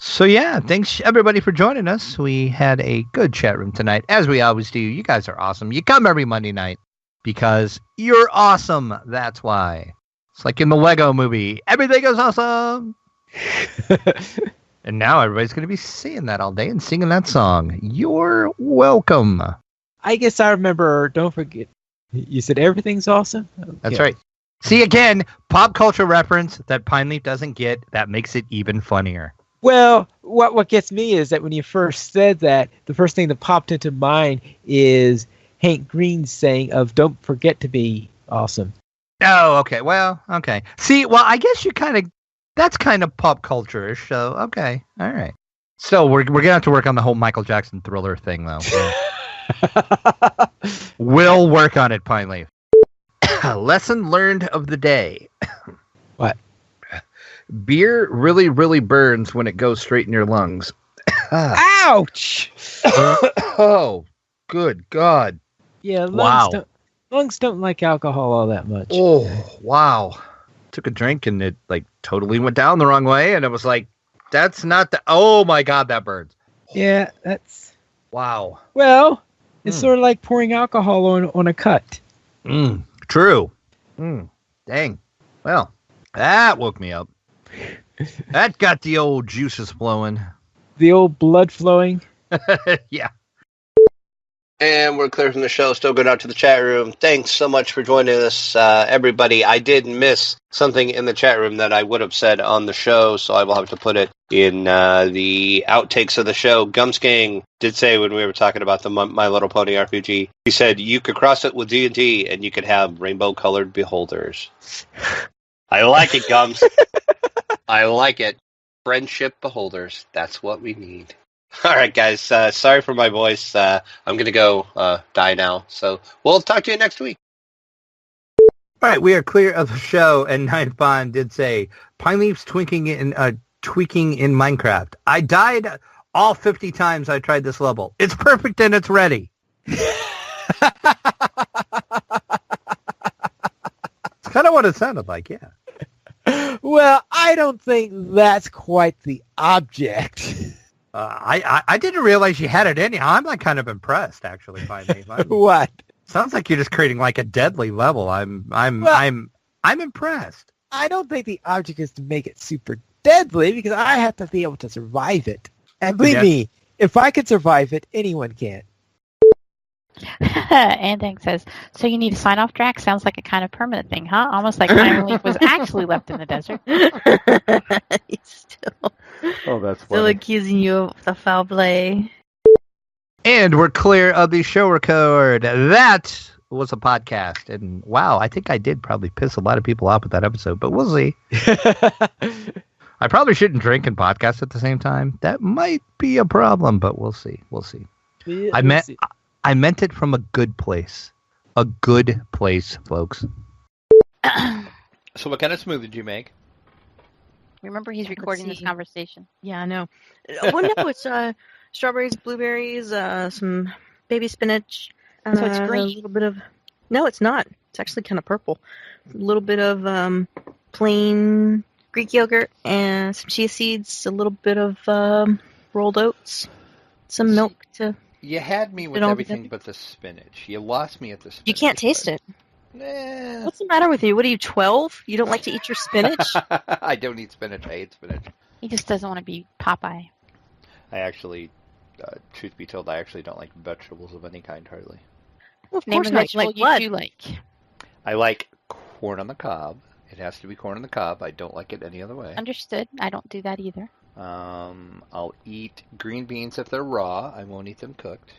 So yeah, thanks everybody for joining us. We had a good chat room tonight, as we always do. You guys are awesome. You come every Monday night because you're awesome. That's why. It's like in the Lego movie. Everything is awesome. And now everybody's going to be seeing that all day and singing that song. You're welcome. I guess I remember, don't forget, you said everything's awesome? Okay. That's right. See, again, pop culture reference that Pineleaf doesn't get, that makes it even funnier. Well, what gets me is that when you first said that, the first thing that popped into mind is Hank Green's saying of "Don't forget to be awesome." Oh, okay. Well, okay. See, well, I guess you that's kind of pop culture-ish, so okay. All right. So we're going to have to work on the whole Michael Jackson Thriller thing, though. We'll work on it, Pineleaf. Lesson learned of the day. What? Beer really, really burns when it goes straight in your lungs. Ouch! Oh, good God. Yeah, Wow. Lungs don't like alcohol all that much. Oh, wow. Took a drink and it totally went down the wrong way, and it was like, that's not the... Oh my God, that burns. Yeah, that's... Wow. Well, it's sort of like pouring alcohol on a cut. True. Dang. Well, that woke me up. That got the old juices flowing. The old blood flowing. Yeah. And we're clear from the show. Still going out to the chat room. Thanks so much for joining us, everybody. I did miss something in the chat room that I would have said on the show, so I will have to put it in the outtakes of the show. Gumsking did say when we were talking about the My Little Pony RPG, he said you could cross it with D&D and you could have rainbow-colored beholders. I like it, Gums. I like it. Friendship beholders. That's what we need. All right, guys. Sorry for my voice. I'm going to go die now. So we'll talk to you next week. All right, we are clear of the show, and Nine Fawn did say, Pineleaf's tweaking in Minecraft. I died all 50 times I tried this level. It's perfect and it's ready. It's kind of what it sounded like, yeah. Well, I don't think that's quite the object. I didn't realize you had it in you. I'm kind of impressed, actually, by me. What? Sounds like you're just creating a deadly level. I'm impressed. I don't think the object is to make it super deadly because I have to be able to survive it. And believe me, if I can survive it, anyone can. Andang says, so you need a sign-off, Drax? Sounds like a kind of permanent thing, huh? Almost like Pineleaf was actually left in the desert. He's still, that's still accusing you of the foul play. And we're clear of the show record. That was a podcast. And wow, I think I did probably piss a lot of people off with that episode, but we'll see. I probably shouldn't drink and podcast at the same time. That might be a problem, but we'll see. We'll see. Yeah, I meant it from a good place. A good place, folks. So what kind of smoothie did you make? Remember, he's recording this conversation. Yeah, I know. Well, no, it's strawberries, blueberries, some baby spinach. So it's green. A little bit of... No, it's not. It's actually kind of purple. A little bit of plain Greek yogurt and some chia seeds, a little bit of rolled oats, some milk to... You had me with everything but the spinach. You lost me at the spinach. You can't taste it. Nah. What's the matter with you? What are you, 12? You don't like to eat your spinach? I don't eat spinach. I hate spinach. He just doesn't want to be Popeye. I actually, truth be told, I actually don't like vegetables of any kind, hardly. Well, of Name course a not. vegetable Like you what? do like. I like corn on the cob. It has to be corn on the cob. I don't like it any other way. Understood. I don't do that either. I'll eat green beans if they're raw. I won't eat them cooked.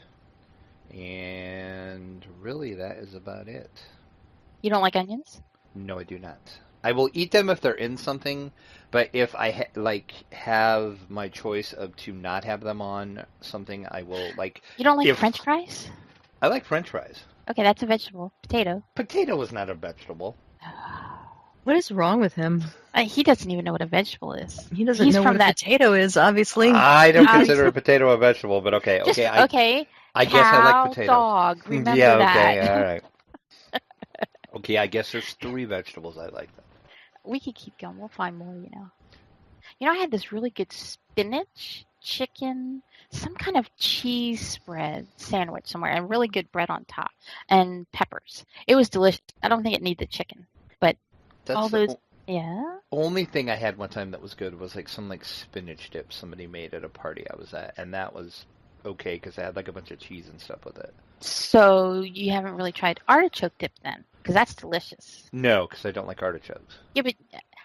And really, that is about it. You don't like onions? No, I do not. I will eat them if they're in something, but if I have my choice of to not have them on something, I will like. You don't like French fries? I like French fries. Okay, that's a vegetable. Potato. Potato is not a vegetable. What is wrong with him? He doesn't even know what a vegetable is. He doesn't know what a potato is, obviously. I don't consider a potato a vegetable, but okay. Okay. I guess I like potatoes. Dog. Remember yeah, that. okay, all right. Okay, I guess there's 3 vegetables I like then. We could keep going. We'll find more, I had this really good spinach, chicken, some kind of cheese spread sandwich somewhere, and really good bread on top, and peppers. It was delicious. I don't think it needed chicken, but That's all the those, yeah. only thing I had one time that was good was like some like spinach dip somebody made at a party I was at, and that was okay because I had like a bunch of cheese and stuff with it. So you haven't really tried artichoke dip then, because that's delicious. No, because I don't like artichokes. Yeah, but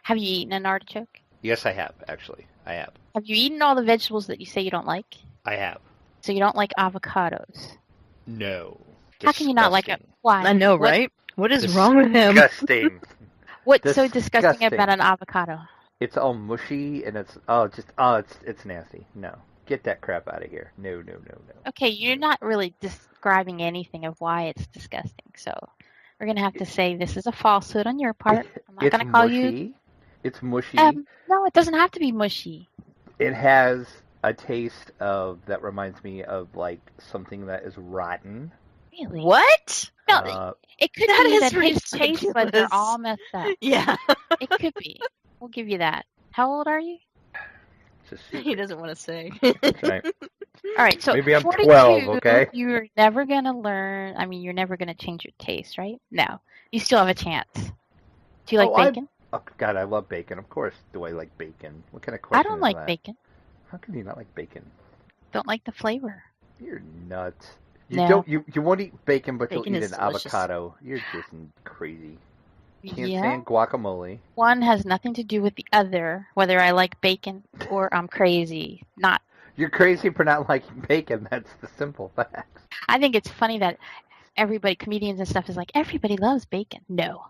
have you eaten an artichoke? Yes, I have actually. I have. Have you eaten all the vegetables that you say you don't like? I have. So you don't like avocados? No. How can you not like it? Disgusting. Why? I know, right? What is wrong with him? Disgusting. What's so disgusting Disgusting. about an avocado? It's all mushy and it's it's nasty. No. Get that crap out of here. No. Okay, you're not really describing anything of why it's disgusting. So we're gonna have to say this is a falsehood on your part. I'm not It's gonna call mushy. you. It's mushy. No, it doesn't have to be mushy. It has a taste that reminds me of like something that is rotten. Really? What? No, it could that be is that his taste buds are ridiculous. all messed up. Yeah. It could be. We'll give you that. How old are you? It's a secret. He doesn't want to say. Okay. All right, so Maybe I'm 42, 12, okay? You're never gonna learn. I mean, you're never gonna change your taste, right? No, you still have a chance. Do you like bacon? Oh God, I love bacon. Of course, do I like bacon? What kind of I question don't is like that? bacon. How can you not like bacon? Don't like the flavor. You're nuts. You No. don't. You won't eat bacon, but Bacon you'll eat is an delicious. avocado. You're just crazy. You can't Yeah. stand guacamole. One has nothing to do with the other. Whether I like bacon or I'm crazy, not. You're crazy for not liking bacon. That's the simple fact. I think it's funny that everybody, comedians and stuff, is like everybody loves bacon. No.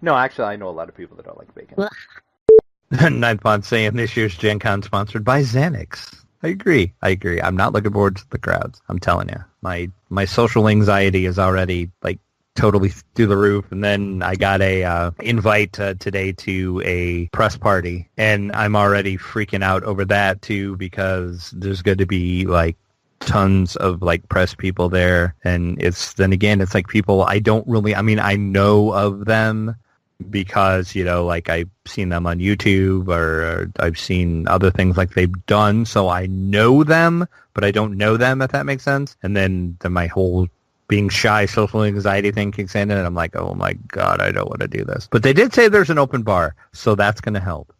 No, actually, I know a lot of people that don't like bacon. Ugh. Ninth Bond saying this year's Gen Con sponsored by Xanax. I agree. I'm not looking forward to the crowds. I'm telling you. My social anxiety is already like totally through the roof. And then I got a invite today to a press party, and I'm already freaking out over that too because there's going to be like tons of like press people there, and it's like people I don't really. I mean, I know of them because, like I've seen them on YouTube or I've seen other things like they've done. So I know them, but I don't know them, if that makes sense. And then my whole being shy social anxiety thing kicks in, and I'm like, oh my God, I don't want to do this. But they did say there's an open bar, so that's going to help.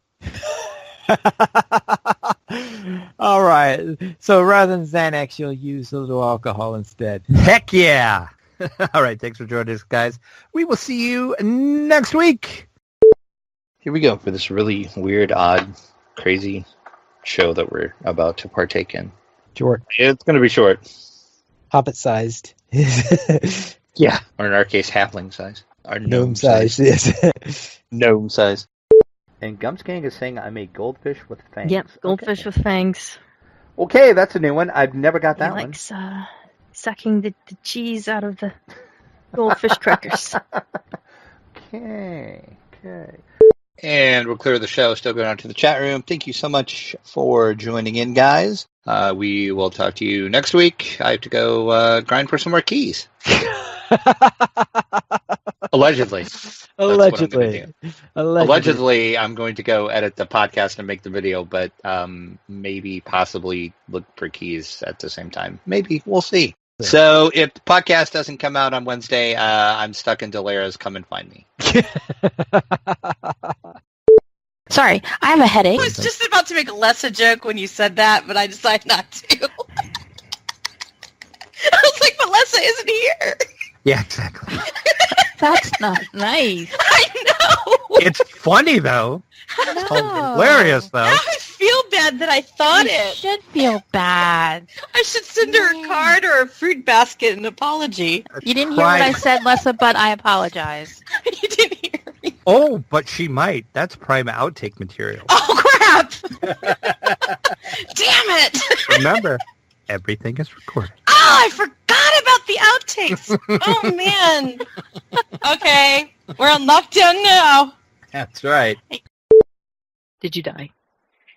All right. So rather than Xanax, you'll use a little alcohol instead. Heck yeah. All right. Thanks for joining us, guys. We will see you next week. Here we go for this really weird, odd, crazy show that we're about to partake in. Short. It's going to be short. Hobbit-sized. Yeah. Or in our case, halfling size. Or Gnome-sized, yes. Gnome size. And Gumsgang is saying I'm a goldfish with fangs. Yep, goldfish with fangs. Okay, that's a new one. I've never got that He one. likes sucking the cheese out of the goldfish crackers. Okay. And we'll clear the show. Still going on to the chat room. Thank you so much for joining in, guys. We will talk to you next week. I have to go grind for some more keys. Allegedly. Allegedly. Allegedly, I'm going to go edit the podcast and make the video, but maybe possibly look for keys at the same time. Maybe. We'll see. So if the podcast doesn't come out on Wednesday, I'm stuck in Delara's. Come and find me. Sorry, I have a headache. I was just about to make a lesser joke when you said that, but I decided not to. I was like, but Lessa isn't here. Yeah, exactly. That's not nice. I know. It's funny, though. It's hilarious, though. Now I feel bad that I thought You it. should feel bad. I should send her a card or a fruit basket an apology. You didn't hear what I said, Lessa, but I apologize. You didn't hear me. Oh, but she might. That's prime outtake material. Oh, crap. Damn it. Remember, everything is recorded. Oh, I forgot about the outtakes. Oh, man. Okay. We're on lockdown now. That's right. Did you die?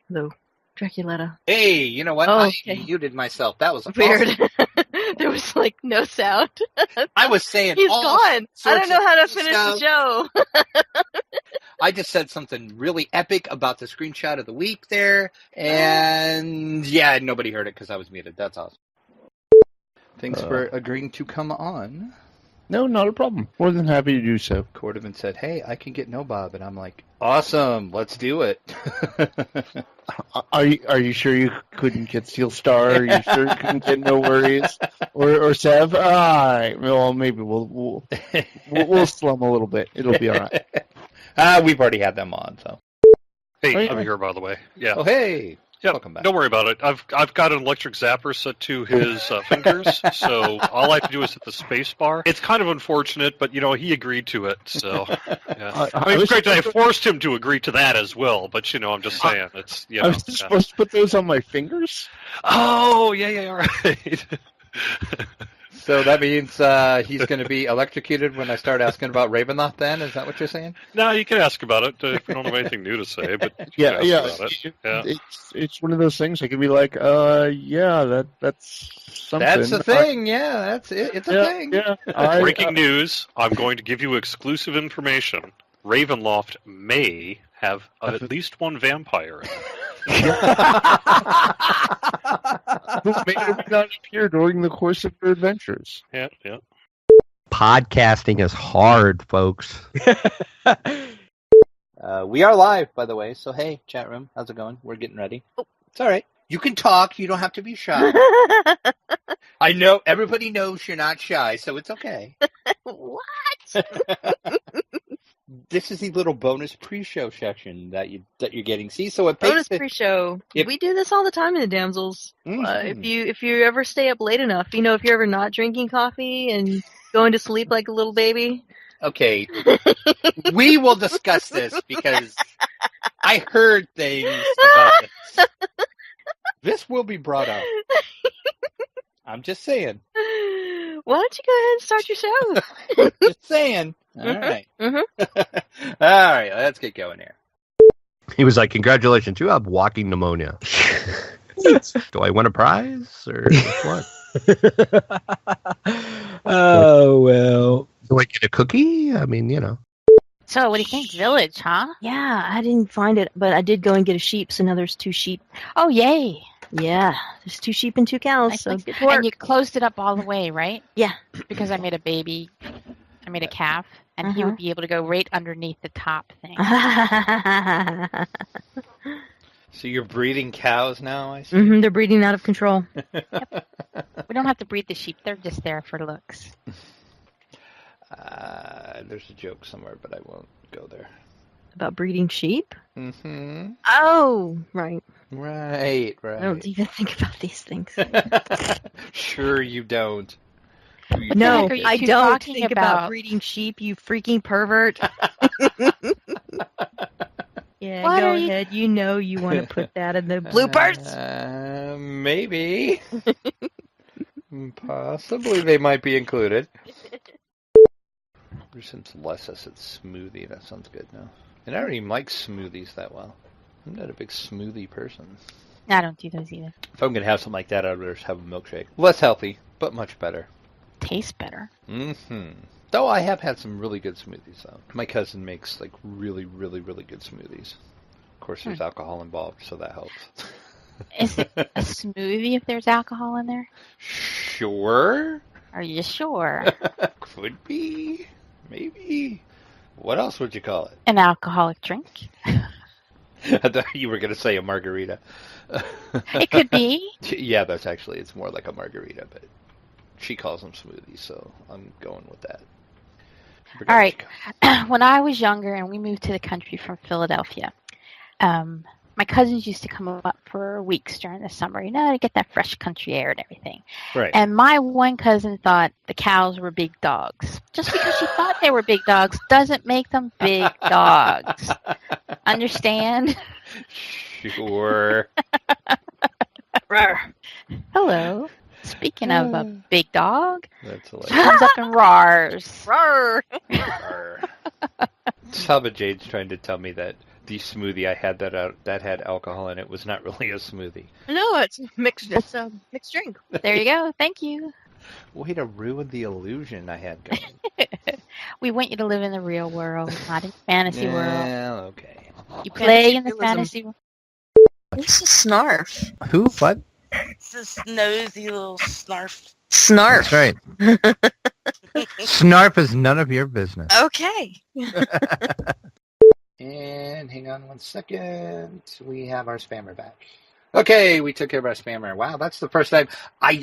Hello, Draculetta. Hey, you know what? Oh, I okay. muted myself. That was Weird. awesome. There was like no sound. I was saying He's all gone. I sorts don't know of how to finish stuff. the show. I just said something really epic about the screenshot of the week there, and yeah, nobody heard it because I was muted. That's awesome. Thanks for agreeing to come on. No, not a problem. More than happy to do so. Cordovan said, "Hey, I can get no Bob," and I'm like, "Awesome, let's do it." Are you sure you couldn't get Steel Star? Are you sure you couldn't get No Worries or Sev? All right. Well, maybe we'll slum a little bit. It'll be all right. We've already had them on, so. Hey, I'm here, by the way. Yeah. Oh, hey. Yeah, Welcome back. don't worry about it. I've got an electric zapper set to his fingers, so all I have to do is hit the space bar. It's kind of unfortunate, but he agreed to it. So, yeah. It's great that I forced him to agree to that as well. But I'm just saying, it's I was supposed to put those on my fingers. Oh, yeah, all right. So that means he's going to be electrocuted when I start asking about Ravenloft then? Is that what you're saying? No, you can ask about it if you don't have anything new to say. But Yeah. about it. Yeah. It's one of those things. I could be like, that's something. That's a thing. Yeah, that's it. It's a thing. Yeah. Breaking news, I'm going to give you exclusive information. Ravenloft may have at least one vampire in it. Who may or may not appear during the course of your adventures. Yeah. Podcasting is hard, folks. We are live, by the way. So, hey, chat room, how's it going? We're getting ready. Oh, it's all right. You can talk. You don't have to be shy. I know everybody knows you're not shy, so it's okay. What? This is the little bonus pre-show section that you're getting. See, so it Bonus makes pre-show. Yep. We do this all the time in the Damsels. If you ever stay up late enough, if you're ever not drinking coffee and going to sleep like a little baby. Okay, we will discuss this because I heard things about this. This will be brought up. I'm just saying. Why don't you go ahead and start your show? Just saying. All right. Mm-hmm. All right, let's get going here. He was like, "Congratulations, you have walking pneumonia." Do I win a prize or what? Oh, well. Do I get a cookie? I mean, So, what do you think? Village, huh? Yeah, I didn't find it, but I did go and get a sheep, so now there's 2 sheep. Oh, yay. Yeah, there's 2 sheep and 2 cows, so good work. And you closed it up all the way, right? Yeah. Because I made a baby. I made a calf, and he would be able to go right underneath the top thing. So you're breeding cows now, I see? They're breeding out of control. We don't have to breed the sheep. They're just there for looks. There's a joke somewhere, but I won't go there. About breeding sheep? Mm-hmm. Oh, right. Right. I don't even think about these things. Sure you don't. No, What the heck are you I two don't talking think about about? breeding sheep, you freaking pervert. Yeah, What go are you- ahead. You know you want to put that in the bloopers. Maybe. Possibly they might be included. Since Lessa said smoothie, that sounds good now. And I don't even like smoothies that well. I'm not a big smoothie person. I don't do those either. If I'm going to have something like that, I'd rather just have a milkshake. Less healthy, but much better. Tastes better. Mm-hmm. Though I have had some really good smoothies, though. My cousin makes, really, really, really good smoothies. Of course, there's alcohol involved, so that helps. Is it a smoothie if there's alcohol in there? Sure. Are you sure? Could be. Maybe. What else would you call it? An alcoholic drink? I thought you were going to say a margarita. It could be. Yeah, it's more like a margarita, but she calls them smoothies, so I'm going with that. All right. When I was younger and we moved to the country from Philadelphia, my cousins used to come up for weeks during the summer, to get that fresh country air and everything. Right. And my one cousin thought the cows were big dogs. Just because she thought they were big dogs doesn't make them big dogs. Understand? Sure. Hello. Speaking of a big dog, That's she comes up and roars. Roar. Saba Jade's trying to tell me that the smoothie I had that had alcohol in it was not really a smoothie. No, it's mixed. It's a mixed drink. There you go. Thank you. Way to ruin the illusion I had going. We want you to live in the real world, not in fantasy world. Yeah, okay. You play in the realism. fantasy world. Who's a snarf? Who? What? It's this nosy little snarf. Snarf. That's right. Snarf is none of your business. Okay. And hang on 1 second. We have our spammer back. Okay, we took care of our spammer. Wow, that's the first time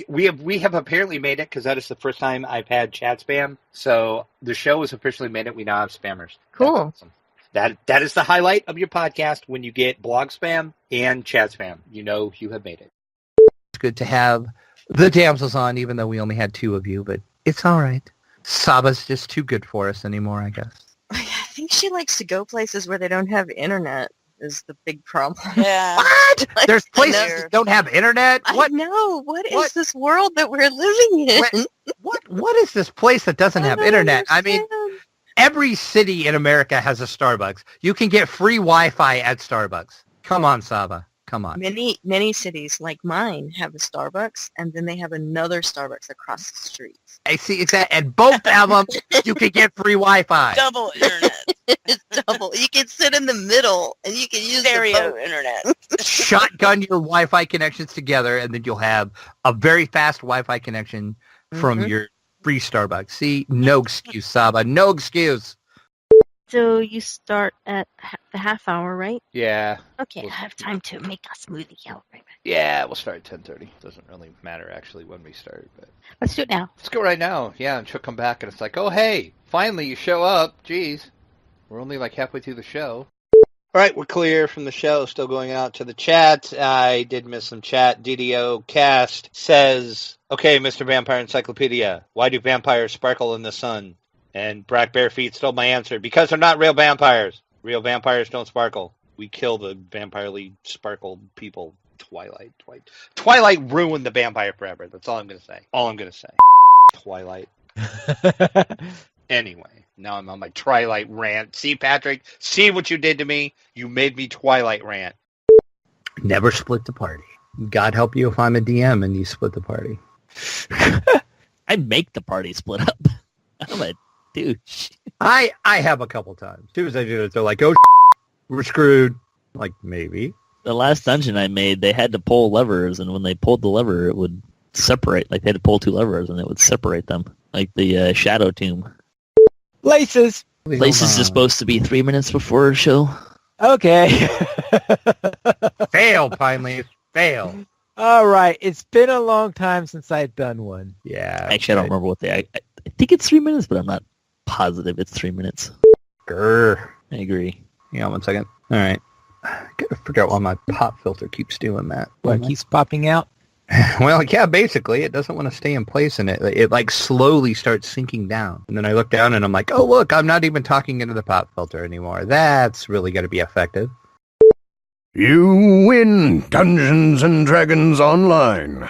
we have apparently made it, because that is the first time I've had chat spam. So the show has officially made it. We now have spammers. Cool. That's awesome. That is the highlight of your podcast, when you get blog spam and chat spam. You know you have made it. It's good to have the damsels on, even though we only had 2 of you, but it's all right. Saba's just too good for us anymore, I guess. I think she likes to go places where they don't have internet is the big problem. Yeah. What? Like, There's places there. that don't have internet? I What? know. What What? is this world that we're living in? What is this place that doesn't have don't internet? I mean, understand. every city in America has a Starbucks. You can get free Wi-Fi at Starbucks. Come on, Saba. Come on. Many cities like mine have a Starbucks, and then they have another Starbucks across the street. I see exactly, and both of them you can get free Wi-Fi. Double internet. It's double. You can sit in the middle, and you can use Stereo the internet. Shotgun your Wi-Fi connections together, and then you'll have a very fast Wi-Fi connection from Mhm. your free Starbucks. See, no excuse, Saba. No excuse. So you start at the half hour, right? Yeah. Okay, I have time to make a smoothie. I'll bring it. Yeah, we'll start at 10:30. Doesn't really matter, actually, when we start. But Let's do it now. let's go right now. Yeah, and she'll come back, and it's like, oh, hey, finally you show up. Jeez. We're only like halfway through the show. All right, we're clear from the show. Still going out to the chat. I did miss some chat. DDO Cast says, okay, Mr. Vampire Encyclopedia, why do vampires sparkle in the sun? And Black Barefeet stole my answer. Because they're not real vampires. Real vampires don't sparkle. We kill the vampirely sparkled people. Twilight ruined the vampire forever. That's all I'm going to say. Twilight. Anyway, now I'm on my Twilight rant. See, Patrick? See what you did to me? You made me Twilight rant. Never split the party. God help you if I'm a DM and you split the party. I make the party split up. I'm a douche. I have a couple times. As soon as I do it, they're like, oh, we're screwed. Like, maybe. The last dungeon I made, they had to pull levers, and when they pulled the lever, it would separate. Like, they had to pull 2 levers, and it would separate them. Like the Shadow Tomb. Laces. Laces is supposed to be 3 minutes before a show. Okay. Fail, Pine Leaf. Fail. All right. It's been a long time since I've done one. Yeah. Actually, I don't remember what they... I think it's 3 minutes, but I'm not positive it's 3 minutes. Grr. I agree. Yeah, 1 second. All right. I gotta figure out why my pop filter keeps doing that. What keeps popping out? Well, yeah, basically, it doesn't want to stay in place, and it like slowly starts sinking down. And then I look down, and I'm like, oh, look, I'm not even talking into the pop filter anymore. That's really going to be effective. You win Dungeons and Dragons Online.